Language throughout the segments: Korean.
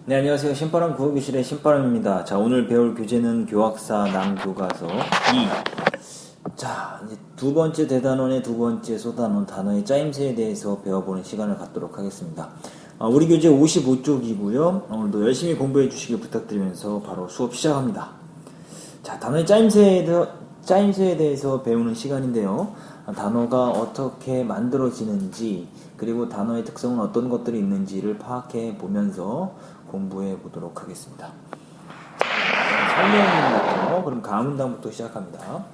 네, 안녕하세요. 신바람 국어교실의 신바람입니다. 자, 오늘 배울 교재는 교학사 남교과서 2. 자, 이제 두 번째 대단원의 두 번째 소단원 단어의 짜임새에 대해서 배워보는 시간을 갖도록 하겠습니다. 우리 교재 55쪽이고요. 오늘도 열심히 공부해 주시길 부탁드리면서 바로 수업 시작합니다. 자, 단어의 짜임새에 대해서 배우는 시간인데요. 단어가 어떻게 만들어지는지, 그리고 단어의 특성은 어떤 것들이 있는지를 파악해 보면서 공부해 보도록 하겠습니다. 설명문부터, 그럼 가문당부터 시작합니다.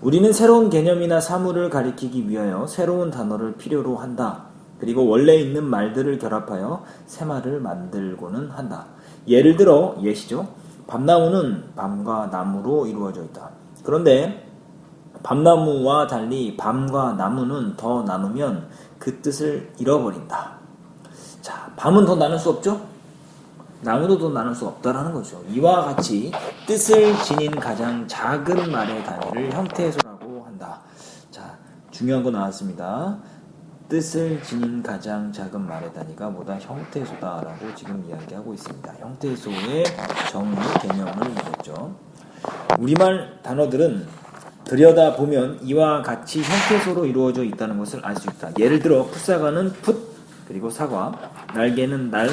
우리는 새로운 개념이나 사물을 가리키기 위하여 새로운 단어를 필요로 한다. 그리고 원래 있는 말들을 결합하여 새 말을 만들고는 한다. 예를 들어, 예시죠. 밤나무는 밤과 나무로 이루어져 있다. 그런데 밤나무와 달리 밤과 나무는 더 나누면 그 뜻을 잃어버린다. 자, 밤은 더 나눌 수 없죠? 나무도 더 나눌 수 없다라는 거죠. 이와 같이 뜻을 지닌 가장 작은 말의 단위를 형태소라고 한다. 자, 중요한 거 나왔습니다. 뜻을 지닌 가장 작은 말의 단위가 뭐다? 형태소다라고 지금 이야기하고 있습니다. 형태소의 정의, 개념을 이뤘죠. 우리말 단어들은 들여다보면 이와 같이 형태소로 이루어져 있다는 것을 알 수 있다. 예를 들어 풋사과는 풋, 그리고 사과, 날개는 날,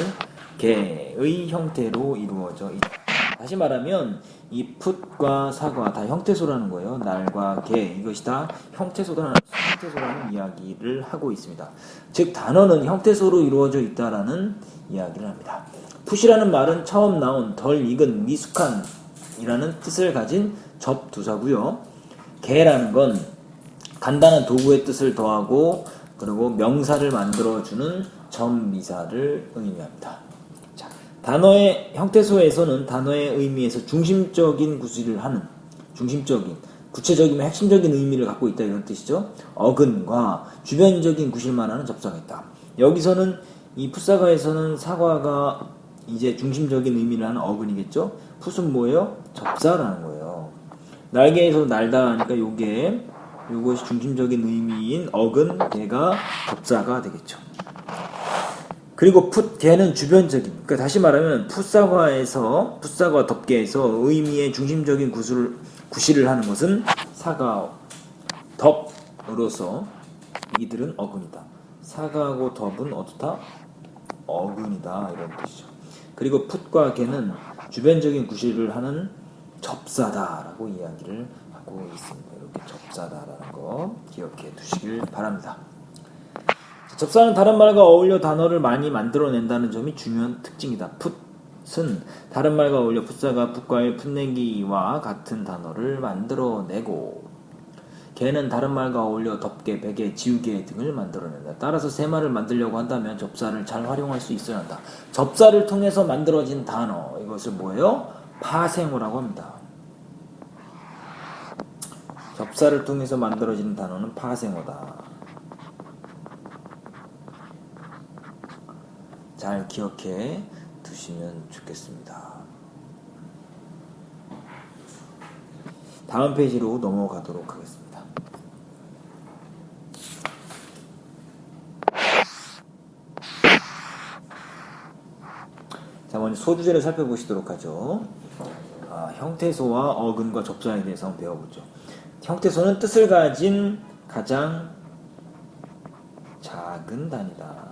개의 형태로 이루어져 있다. 다시 말하면 이 풋과 사과 다 형태소라는 거예요. 날과 개, 이것이 다 형태소라는 이야기를 하고 있습니다. 즉 단어는 형태소로 이루어져 있다라는 이야기를 합니다. 풋이라는 말은 처음 나온, 덜 익은, 미숙한 이라는 뜻을 가진 접두사고요. 개라는 건 간단한 도구의 뜻을 더하고 그리고 명사를 만들어주는 전미사를 의미합니다. 자, 단어의 형태소에서는 단어의 의미에서 중심적인 구실을 하는, 중심적인, 구체적이면 핵심적인 의미를 갖고 있다 이런 뜻이죠. 어근과 주변적인 구실만 하는 접사가 있다. 여기서는 이 풋사과에서는 사과가 이제 중심적인 의미를 하는 어근이겠죠. 풋은 뭐예요? 접사라는 거예요. 날개에서 날다 하니까 요것이 중심적인 의미인 어근, 개가 접사가 되겠죠. 그리고 풋, 개는 주변적인, 그러니까 다시 말하면 풋사과 덮개에서 의미의 중심적인 구실을 하는 것은 사과, 덮으로서 이들은 어근이다. 사과하고 덮은 어떻다? 어근이다 이런 뜻이죠. 그리고 풋과 개는 주변적인 구실을 하는 접사다라고 이야기를 하고 있습니다. 이렇게 접사다라는 거 기억해 두시길 바랍니다. 접사는 다른 말과 어울려 단어를 많이 만들어낸다는 점이 중요한 특징이다. 풋은 다른 말과 어울려 풋사가 풋과의 풋내기와 같은 단어를 만들어내고, 개는 다른 말과 어울려 덮개, 베개, 지우개 등을 만들어낸다. 따라서 새 말을 만들려고 한다면 접사를 잘 활용할 수 있어야 한다. 접사를 통해서 만들어진 단어, 이것을 뭐예요? 파생어라고 합니다. 접사를 통해서 만들어지는 단어는 파생어다. 잘 기억해 두시면 좋겠습니다. 다음 페이지로 넘어가도록 하겠습니다. 자, 먼저 소주제를 살펴보시도록 하죠. 형태소와 어근과 접사에 대해서 한번 배워보죠. 형태소는 뜻을 가진 가장 작은 단위다.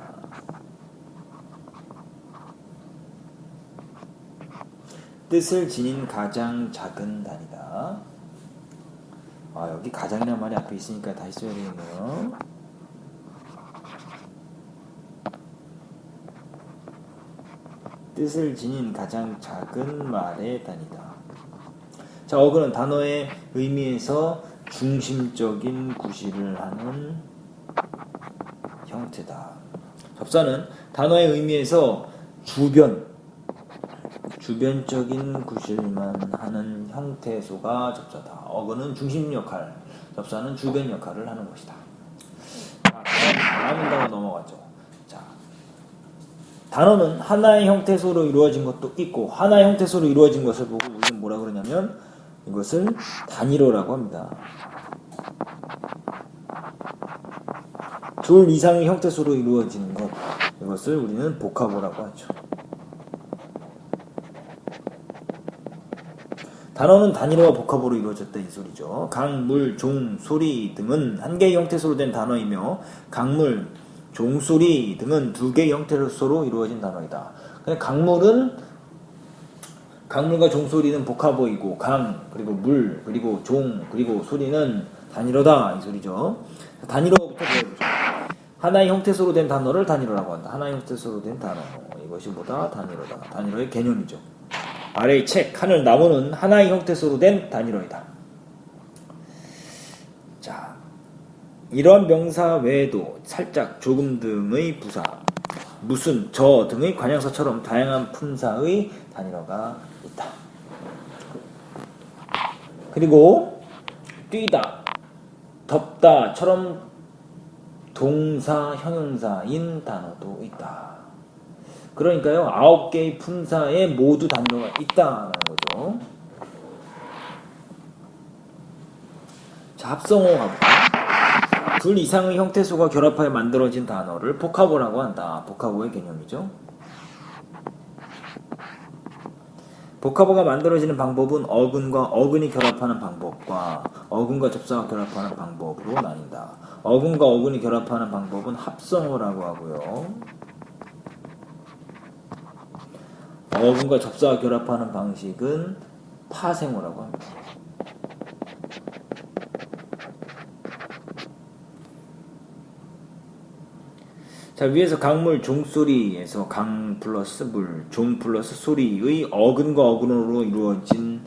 뜻을 지닌 가장 작은 단위다. 여기 가장이라는 말이 앞에 있으니까 다시 써야 되겠네요. 뜻을 지닌 가장 작은 말의 단위다. 자, 어근은 단어의 의미에서 중심적인 구실을 하는 형태다. 접사는 단어의 의미에서 주변적인 구실만 하는 형태소가 접사다. 어근은 중심 역할, 접사는 주변 역할을 하는 것이다. 다음 문단으로 넘어가죠. 자, 단어는 하나의 형태소로 이루어진 것도 있고 하나의 형태소로 이루어진 것을 보고 우리는 뭐라 그러냐면 이것을 단위로라고 합니다. 둘 이상의 형태소로 이루어지는 것, 이것을 우리는 복합어라고 하죠. 단어는 단위로와 복합으로 이루어졌다 이 소리죠. 강물, 종, 소리 등은 한 개의 형태소로 된 단어이며 강물, 종소리 등은 두 개의 형태소로 이루어진 단어이다. 강물과 종소리는 복합어이고 강, 그리고 물, 그리고 종, 그리고 소리는 단위로다 이 소리죠. 단위로부터 배워보죠. 하나의 형태소로 된 단어를 단위로라고 한다. 하나의 형태소로 된 단어. 이것이 뭐다? 단위로다. 단위로의 개념이죠. 아래의 책, 하늘, 나무는 하나의 형태소로 된 단위로이다. 자, 이러한 명사 외에도 살짝, 조금 등의 부사, 무슨, 저 등의 관형사처럼 다양한 품사의 단위로가 있다. 그리고 뛰다, 덥다처럼 동사, 형용사인 단어도 있다. 그러니까요, 9개의 품사에 모두 단어가 있다라는 거죠. 자, 합성어 가볼까요? 둘 이상의 형태소가 결합하여 만들어진 단어를 복합어라고 한다. 복합어의 개념이죠. 복합어가 만들어지는 방법은 어근과 어근이 결합하는 방법과 어근과 접사가 결합하는 방법으로 나뉜다. 어근과 어근이 결합하는 방법은 합성어라고 하고요. 어근과 접사가 결합하는 방식은 파생어라고 합니다. 자, 위에서 강물 종소리에서 강 플러스 물, 종 플러스 소리의 어근과 어근으로 이루어진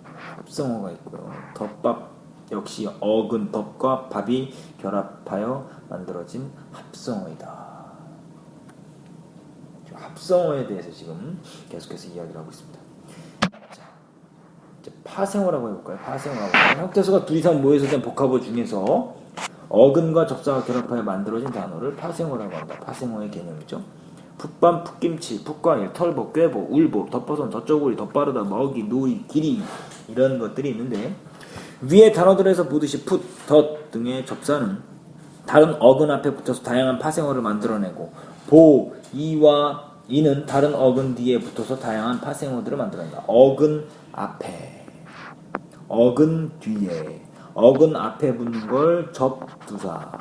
합성어가 있고요. 덮밥 역시 어근, 덮과 밥이 결합하여 만들어진 합성어이다. 합성어에 대해서 지금 계속해서 이야기를 하고 있습니다. 자, 이제 파생어라고 해볼까요? 파생어라고 하면 형태소가 둘 이상 모여서 된 복합어 중에서 어근과 접사가 결합하여 만들어진 단어를 파생어라고 한다. 파생어의 개념이죠. 풋밤, 풋김치, 풋과일, 털보, 꾀보, 울보, 덮어선, 덧저고리, 덧바르다, 먹이, 누이, 길이 이런 것들이 있는데 위의 단어들에서 보듯이 풋, 덧 등의 접사는 다른 어근 앞에 붙어서 다양한 파생어를 만들어내고 보, 이와 이는 다른 어근 뒤에 붙어서 다양한 파생어들을 만들어낸다. 어근 앞에, 어근 뒤에, 어근 앞에 붙는 걸 접두사,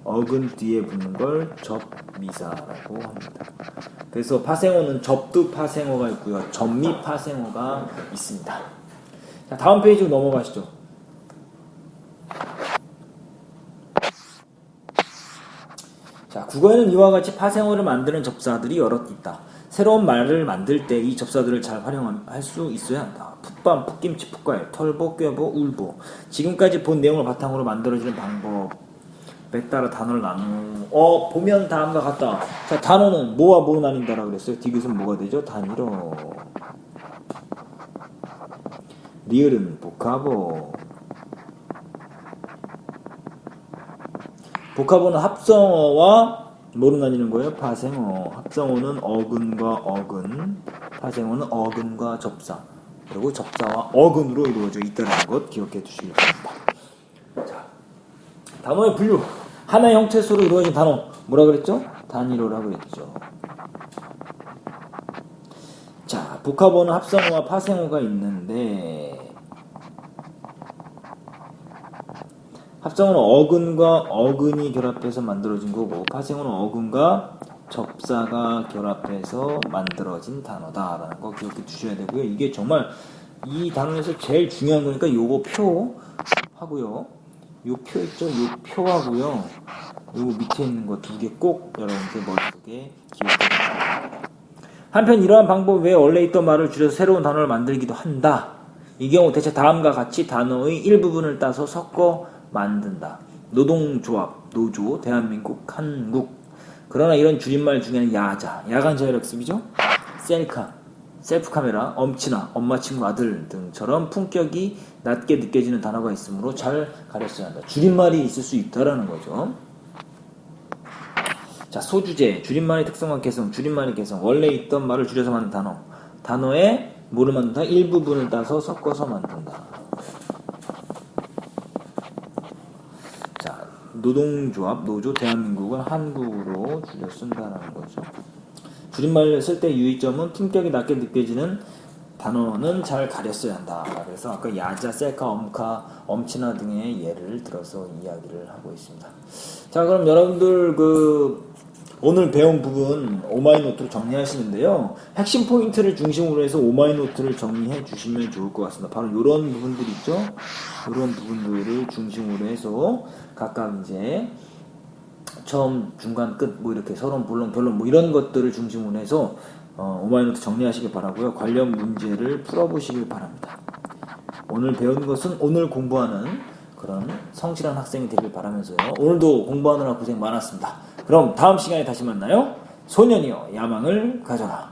어근 뒤에 붙는 걸 접미사라고 합니다. 그래서 파생어는 접두 파생어가 있고요. 접미 파생어가 있습니다. 자, 다음 페이지로 넘어가시죠. 자, 국어에는 이와 같이 파생어를 만드는 접사들이 여럿 있다. 새로운 말을 만들 때 이 접사들을 잘 활용할 수 있어야 한다. 풋밤, 풋김치, 풋과일, 털보, 꾀보, 울보. 지금까지 본 내용을 바탕으로 만들어지는 방법에 따라 단어를 보면 다음과 같다. 자, 단어는 뭐와 뭐로 나뉜다라고 그랬어요? 디귿은 뭐가 되죠? 단위로. 리을은 복합어. 복합어는 합성어와 뭐로 나뉘는 거예요? 파생어. 합성어는 어근과 어근, 파생어는 어근과 접사. 그리고 접사와 어근으로 이루어져 있다는 것 기억해 주시기 바랍니다. 자, 단어의 분류. 하나의 형태소로 이루어진 단어. 뭐라 그랬죠? 단위로라고 그랬죠. 자, 복합어는 합성어와 파생어가 있는데 합성어는 어근과 어근이 결합해서 만들어진 거고 파생어는 어근과 접사가 결합해서 만들어진 단어다라는 거 기억해 주셔야 되고요. 이게 정말 이 단어에서 제일 중요한 거니까 요거 표 하고요. 요 표 있죠? 요 표하고요. 요거 밑에 있는 거 두 개 꼭 여러분들 머릿속에 기억해 주세요. 한편 이러한 방법 외에 원래 있던 말을 줄여서 새로운 단어를 만들기도 한다. 이 경우 대체 다음과 같이 단어의 일부분을 따서 섞어 만든다. 노동조합, 노조, 대한민국, 한국. 그러나 이런 줄임말 중에는 야자, 야간 자율학습이죠. 셀카, 셀프카메라, 엄친아, 엄마 친구 아들 등처럼 품격이 낮게 느껴지는 단어가 있으므로 잘 가렸어야 한다. 줄임말이 있을 수 있다라는 거죠. 자, 소주제, 줄임말의 특성과 개성, 줄임말의 개성, 원래 있던 말을 줄여서 만든 단어. 단어에 뭐를 만든다? 일부분을 따서 섞어서 만든다. 노동조합, 노조, 대한민국은 한국으로 줄여 쓴다는 거죠. 줄임말 쓸 때 유의점은 품격이 낮게 느껴지는 단어는 잘 가렸어야 한다. 그래서 아까 야자, 셀카, 엄카, 엄친아 등의 예를 들어서 이야기를 하고 있습니다. 자, 그럼 여러분들 오늘 배운 부분 오마이노트로 정리하시는데요. 핵심 포인트를 중심으로 해서 오마이노트를 정리해 주시면 좋을 것 같습니다. 바로 이런 부분들 있죠? 이런 부분들을 중심으로 해서 각각 이제 처음, 중간, 끝, 뭐 이렇게 서론, 본론, 결론 뭐 이런 것들을 중심으로 해서 오마이노트 정리하시길 바라고요. 관련 문제를 풀어보시길 바랍니다. 오늘 배운 것은 오늘 공부하는 그런 성실한 학생이 되길 바라면서요. 오늘도 공부하느라 고생 많았습니다. 그럼 다음 시간에 다시 만나요. 소년이여 야망을 가져라.